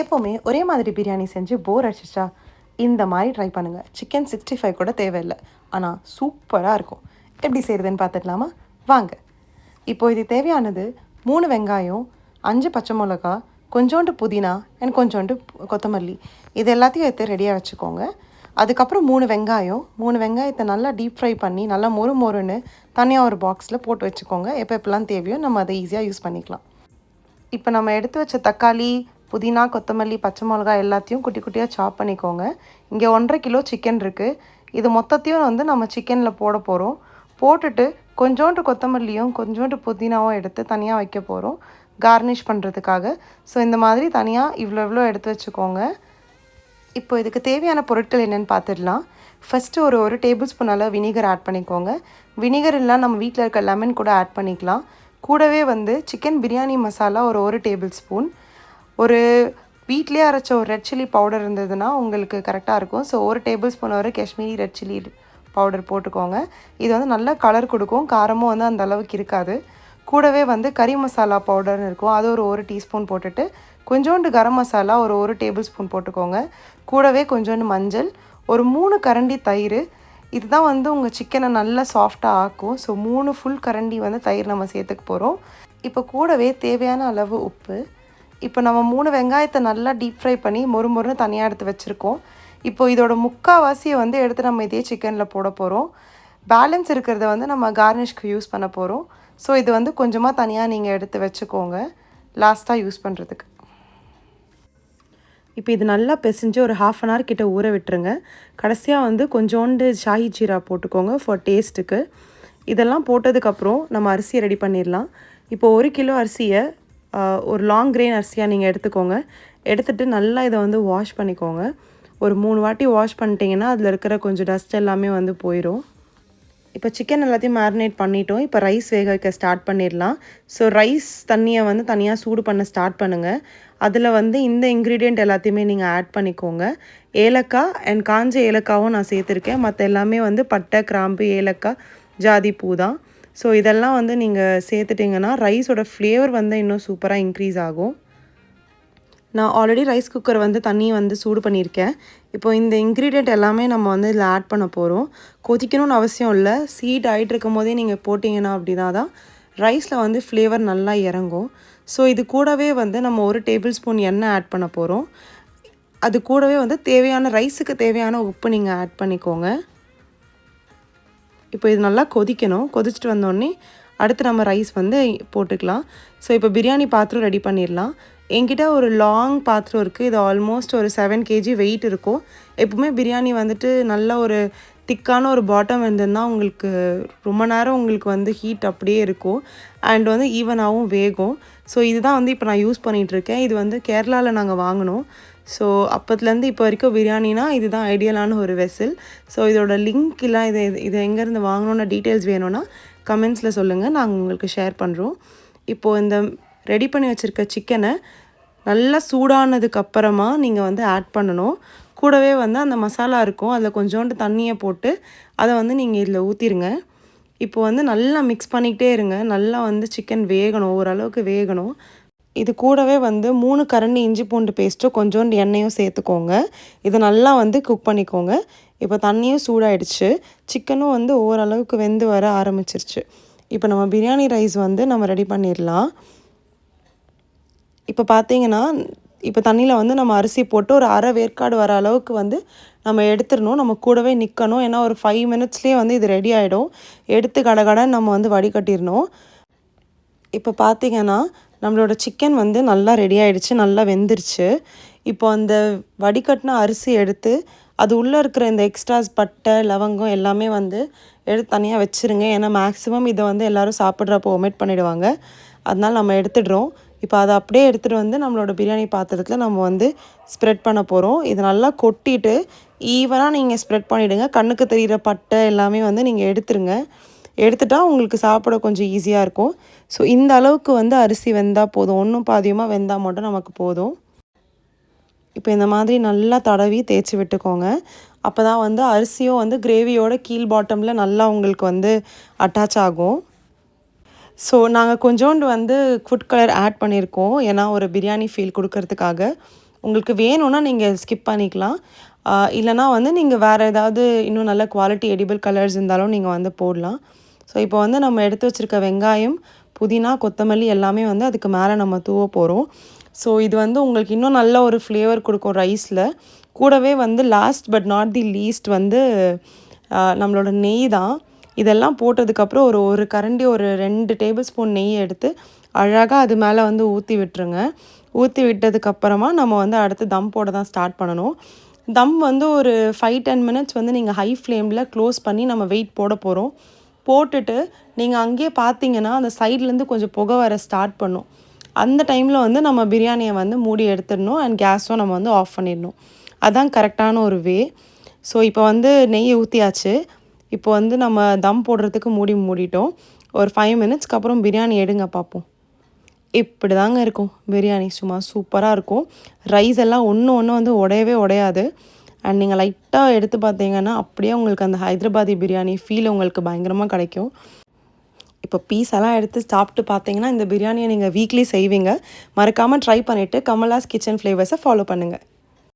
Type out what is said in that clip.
எப்போவுமே ஒரே மாதிரி பிரியாணி செஞ்சு போர் அடிச்சிச்சா இந்த மாதிரி ட்ரை பண்ணுங்கள். சிக்கன் 65 கூட தேவையில்லை, ஆனால் சூப்பராக இருக்கும். எப்படி செய்கிறதுன்னு பார்த்துக்கலாமா? வாங்க. இப்போது இது தேவையானது 3 வெங்காயம், 5 பச்சை மிளகா, கொஞ்சோண்டு புதினா அண்ட் கொஞ்சோண்டு கொத்தமல்லி. இது எல்லாத்தையும் எடுத்து ரெடியாக வச்சுக்கோங்க. அதுக்கப்புறம் 3 வெங்காயத்தை நல்லா டீப் ஃப்ரை பண்ணி நல்லா மொறுன்னு தனியாக ஒரு பாக்ஸில் போட்டு வச்சுக்கோங்க. எப்போலாம் தேவையோ நம்ம அதை ஈஸியாக யூஸ் பண்ணிக்கலாம். இப்போ நம்ம எடுத்து வச்ச தக்காளி, புதினா, கொத்தமல்லி, பச்சை மிளகாய் எல்லாத்தையும் குட்டி குட்டியாக சாப் பண்ணிக்கோங்க. இங்கே 1.5 கிலோ சிக்கன் இருக்குது. இது மொத்தத்தையும் வந்து நம்ம சிக்கனில் போட போகிறோம். போட்டுட்டு கொஞ்சோண்டு கொத்தமல்லியும் கொஞ்சோண்டு புதினாவும் எடுத்து தனியாக வைக்க போகிறோம் கார்னிஷ் பண்ணுறதுக்காக. ஸோ இந்த மாதிரி தனியாக இவ்வளோ எடுத்து வச்சுக்கோங்க. இப்போ இதுக்கு தேவையான பொருட்கள் என்னென்னு பார்த்துடலாம். ஃபஸ்ட்டு ஒரு டேபிள் ஸ்பூன் அளவு வினிகர் ஆட் பண்ணிக்கோங்க. வினிகர் இல்லை நம்ம வீட்டில் இருக்க லெமன் கூட ஆட் பண்ணிக்கலாம். கூடவே வந்து சிக்கன் பிரியாணி மசாலா ஒரு டேபிள் ஸ்பூன், ஒரு வீட்டிலே அரைச்ச ஒரு ரெட் சில்லி பவுடர் இருந்ததுன்னா உங்களுக்கு கரெக்டாக இருக்கும். ஸோ 1 டேபிள் ஸ்பூன் வரை காஷ்மீரி ரெட் சில்லி பவுடர் போட்டுக்கோங்க. இது வந்து நல்ல கலர் கொடுக்கும், காரமும் வந்து அந்த அளவுக்கு இருக்காது. கூடவே வந்து கறி மசாலா பவுடர்னு இருக்கும், அது ஒரு டீஸ்பூன் போட்டுட்டு கொஞ்சோண்டு கரம் மசாலா ஒரு டேபிள் ஸ்பூன் போட்டுக்கோங்க. கூடவே கொஞ்சோண்டு மஞ்சள், ஒரு 3 கரண்டி தயிர். இதுதான் வந்து உங்கள் சிக்கனை நல்லா சாஃப்டாக ஆக்கும். ஸோ 3 ஃபுல் கரண்டி வந்து தயிர் நம்ம சேர்த்துக்க போகிறோம். இப்போ கூடவே தேவையான அளவு உப்பு. இப்போ நம்ம 3 வெங்காயத்தை நல்லா டீப் ஃப்ரை பண்ணி மொறுன்னு தனியாக எடுத்து வச்சுருக்கோம். இப்போ இதோட முக்கால்வாசியை வந்து எடுத்து நம்ம இதே சிக்கனில் போட போகிறோம். பேலன்ஸ் இருக்கிறத வந்து நம்ம கார்னிஷ்க்கு யூஸ் பண்ண போகிறோம். ஸோ இது வந்து கொஞ்சமாக தனியாக நீங்கள் எடுத்து வச்சுக்கோங்க லாஸ்ட்டாக யூஸ் பண்ணுறதுக்கு. இப்போ இது நல்லா பிசைஞ்சு ஒரு 1/2 அன் ஹவர் கிட்ட ஊற விட்டுருங்க. கடைசியாக வந்து கொஞ்சோண்டு ஷாஹி ஜீரா போட்டுக்கோங்க ஃபார் டேஸ்ட்டுக்கு. இதெல்லாம் போட்டதுக்கப்புறம் நம்ம அரிசியை ரெடி பண்ணிடலாம். இப்போ 1 கிலோ அரிசியை ஒரு லாங் கிரெயின் அரிசியாக நீங்கள் எடுத்துக்கோங்க. எடுத்துகிட்டு நல்லா இதை வந்து வாஷ் பண்ணிக்கோங்க. ஒரு 3 வாட்டி வாஷ் பண்ணிட்டீங்கன்னா அதில் இருக்கிற கொஞ்சம் டஸ்ட் எல்லாமே வந்து போயிடும். இப்போ சிக்கன் எல்லாத்தையும் மேரினேட் பண்ணிட்டோம். இப்போ ரைஸ் வேக வைக்க ஸ்டார்ட் பண்ணிடலாம். ஸோ ரைஸ் தண்ணியை வந்து தனியாக சூடு பண்ண ஸ்டார்ட் பண்ணுங்கள். அதில் வந்து இந்த இன்க்ரீடியண்ட் எல்லாத்தையுமே நீங்கள் ஆட் பண்ணிக்கோங்க. ஏலக்காய் அண்ட் காஞ்ச ஏலக்காவும் நான் சேர்த்துருக்கேன். மற்ற எல்லாமே வந்து பட்டை, கிராம்பு, ஏலக்காய், ஜாதி பூ தான். ஸோ இதெல்லாம் வந்து நீங்கள் சேர்த்துட்டிங்கன்னா ரைஸோட ஃப்ளேவர் வந்து இன்னும் சூப்பராக இன்க்ரீஸ் ஆகும். நான் ஆல்ரெடி ரைஸ் குக்கர் வந்து தண்ணி வந்து சூடு பண்ணியிருக்கேன். இப்போ இந்த இன்க்ரீடியண்ட் எல்லாமே நம்ம வந்து இதில் ஆட் பண்ண போகிறோம். கொதிக்கணும்னு அவசியம் இல்லை, சீட் ஆகிட்டு இருக்கும் போதே நீங்கள் போட்டிங்கன்னா அப்படின்னா தான் ரைஸில் வந்து ஃப்ளேவர் நல்லா இறங்கும். ஸோ இது கூடவே வந்து நம்ம 1 டேபிள் ஸ்பூன் எண்ணெய் ஆட் பண்ண போகிறோம். அது கூடவே வந்து தேவையான ரைஸுக்கு தேவையான உப்பு நீங்கள் ஆட் பண்ணிக்கோங்க. இப்போ இது நல்லா கொதிக்கணும். கொதிச்சுட்டு வந்தோடனே அடுத்து நம்ம ரைஸ் வந்து போட்டுக்கலாம். ஸோ இப்போ பிரியாணி பாத்திரம் ரெடி பண்ணிடலாம். என்கிட்ட ஒரு லாங் பாத்திரம் இருக்குது. இது ஆல்மோஸ்ட் ஒரு 7 kg வெயிட் இருக்கும். எப்பவுமே பிரியாணி வந்துட்டு நல்ல ஒரு திக்கான ஒரு பாட்டம் இருந்ததுன்னா உங்களுக்கு ரொம்ப நேரம் உங்களுக்கு வந்து ஹீட் அப்படியே இருக்கும் அண்ட் வந்து ஈவனாகவும் வேகும். ஸோ இதுதான் வந்து இப்போ நான் யூஸ் பண்ணிகிட்ருக்கேன். இது வந்து கேரளாவில் நாங்கள் வாங்கினோம். ஸோ அப்போத்துலேருந்து இப்போ வரைக்கும் பிரியாணினா இதுதான் ஐடியலான ஒரு வெசல். ஸோ இதோட லிங்க் இல்லை, இது எங்கேருந்து வாங்கணுன்னு டீட்டெயில்ஸ் வேணும்னா கமெண்ட்ஸில் சொல்லுங்கள், நாங்கள் உங்களுக்கு ஷேர் பண்ணுறோம். இப்போது இந்த ரெடி பண்ணி வச்சுருக்க சிக்கனை நல்லா சூடானதுக்கப்புறமா நீங்கள் வந்து ஆட் பண்ணணும். கூடவே வந்து அந்த மசாலா இருக்கும், அதில் கொஞ்சோண்டு தண்ணியை போட்டு அதை வந்து நீங்கள் இதில் ஊற்றிடுங்க. இப்போ வந்து நல்லா மிக்ஸ் பண்ணிக்கிட்டே இருங்க. நல்லா வந்து சிக்கன் வேகணும், ஓரளவுக்கு வேகணும். இது கூடவே வந்து 3 கரண்டி இஞ்சி பூண்டு பேஸ்ட்டும் கொஞ்சோண்டு எண்ணெயும் சேர்த்துக்கோங்க. இதை நல்லா வந்து குக் பண்ணிக்கோங்க. இப்போ தண்ணியும் சூடாயிடுச்சு, சிக்கனும் வந்து ஓரளவுக்கு வெந்து வர ஆரம்பிச்சிருச்சு. இப்போ நம்ம பிரியாணி ரைஸ் வந்து நம்ம ரெடி பண்ணிடலாம். இப்போ பார்த்தீங்கன்னா இப்போ தண்ணியில் வந்து நம்ம அரிசி போட்டு ஒரு அரை வேர்க்காடு வர அளவுக்கு வந்து நம்ம எடுத்துடணும். நம்ம கூடவே நிற்கணும். ஏன்னா ஒரு 5 மினிட்ஸ்லேயே வந்து இது ரெடி ஆகிடும். எடுத்து கடகடன்னு நம்ம வந்து வடிகட்டிடணும். இப்போ பார்த்தீங்கன்னா நம்மளோட சிக்கன் வந்து நல்லா ரெடி ஆகிடுச்சு, நல்லா வெந்துருச்சு. இப்போ அந்த வடிகட்டின அரிசி எடுத்து அது உள்ளே இருக்கிற இந்த எக்ஸ்ட்ராஸ் பட்டை, லவங்கம் எல்லாமே வந்து எடுத்து தனியாக வச்சுருங்க. ஏன்னா மேக்ஸிமம் இதை வந்து எல்லோரும் சாப்பிட்றப்போ ஒமிட் பண்ணிவிடுவாங்க. அதனால் நம்ம எடுத்துடுறோம். இப்போ அதை அப்படியே எடுத்துகிட்டு வந்து நம்மளோட பிரியாணி பாத்திரத்தில் நம்ம வந்து ஸ்ப்ரெட் பண்ண போகிறோம். இது நல்லா கொட்டிட்டு ஈவனாக நீங்கள் ஸ்ப்ரெட் பண்ணிவிடுங்க. கண்ணுக்கு தெரிகிற பட்டை எல்லாமே வந்து நீங்கள் எடுத்துருங்க. எடுத்துட்டா உங்களுக்கு சாப்பிட கொஞ்சம் ஈஸியாக இருக்கும். ஸோ இந்த அளவுக்கு வந்து அரிசி வெந்தால் போதும், ஒன்றும் பாதியமாக வெந்தால் மட்டும் நமக்கு போதும். இப்போ இந்த மாதிரி நல்லா தடவி தேய்ச்சி விட்டுக்கோங்க. அப்போ தான் வந்து அரிசியும் வந்து கிரேவியோட கீழ் பாட்டமில் நல்லா உங்களுக்கு வந்து அட்டாச் ஆகும். ஸோ நாங்கள் கொஞ்சோண்டு வந்து ஃபுட் கலர் ஆட் பண்ணியிருக்கோம், ஏன்னா ஒரு பிரியாணி ஃபீல் கொடுக்கறதுக்காக. உங்களுக்கு வேணும்னா நீங்கள் ஸ்கிப் பண்ணிக்கலாம். இல்லைனா வந்து நீங்கள் வேறு ஏதாவது இன்னும் நல்ல குவாலிட்டி எடிபிள் கலர்ஸ் இருந்தாலும் நீங்கள் வந்து போடலாம். ஸோ இப்போ வந்து நம்ம எடுத்து வச்சுருக்க வெங்காயம், புதினா, கொத்தமல்லி எல்லாமே வந்து அதுக்கு மேலே நம்ம தூவ போகிறோம். ஸோ இது வந்து உங்களுக்கு இன்னும் நல்ல ஒரு ஃப்ளேவர் கொடுக்கும் ரைஸில். கூடவே வந்து last but not the least வந்து நம்மளோட நெய் தான். இதெல்லாம் போட்டதுக்கப்புறம் ஒரு கரண்டி ஒரு 2 டேபிள் ஸ்பூன் நெய் எடுத்து அழகாக அது மேலே வந்து ஊற்றி விட்டுருங்க. ஊற்றி விட்டதுக்கப்புறமா நம்ம வந்து அடுத்து தம் போட தான் ஸ்டார்ட் பண்ணணும். தம் வந்து ஒரு 5-10 மினிட்ஸ் வந்து நீங்கள் ஹை ஃப்ளேமில் க்ளோஸ் பண்ணி நம்ம வெயிட் போட போகிறோம். போட்டுட்டு நீங்கள் அங்கேயே பார்த்தீங்கன்னா அந்த சைட்லேருந்து கொஞ்சம் புகை வர ஸ்டார்ட் பண்ணும். அந்த டைமில் வந்து நம்ம பிரியாணியை வந்து மூடி எடுத்துடணும் அண்ட் கேஸும் நம்ம வந்து ஆஃப் பண்ணிடணும். அதுதான் கரெக்டான ஒரு வே. ஸோ இப்போ வந்து நெய் ஊற்றியாச்சு. இப்போ வந்து நம்ம தம் போடுறதுக்கு மூடிட்டோம். ஒரு 5 மினிட்ஸ்க்கு அப்புறம் பிரியாணி எடுங்க பார்ப்போம். இப்படி தாங்க இருக்கும் பிரியாணி. சும்மா சூப்பராக இருக்கும். ரைஸ் எல்லாம் ஒன்று வந்து உடையவே உடையாது. அண்ட் நீங்கள் லைட்டாக எடுத்து பார்த்தீங்கன்னா அப்படியே உங்களுக்கு அந்த ஹைதராபாதி பிரியாணி ஃபீல் உங்களுக்கு பயங்கரமாக கிடைக்கும். இப்போ பீஸெல்லாம் எடுத்து சாப்பிட்டு பார்த்தீங்கன்னா இந்த பிரியாணியை நீங்கள் வீக்லி செய்வீங்க. மறக்காமல் ட்ரை பண்ணிவிட்டு கமலாஸ் கிச்சன் ஃப்ளேவர்ஸை ஃபாலோ பண்ணுங்கள்.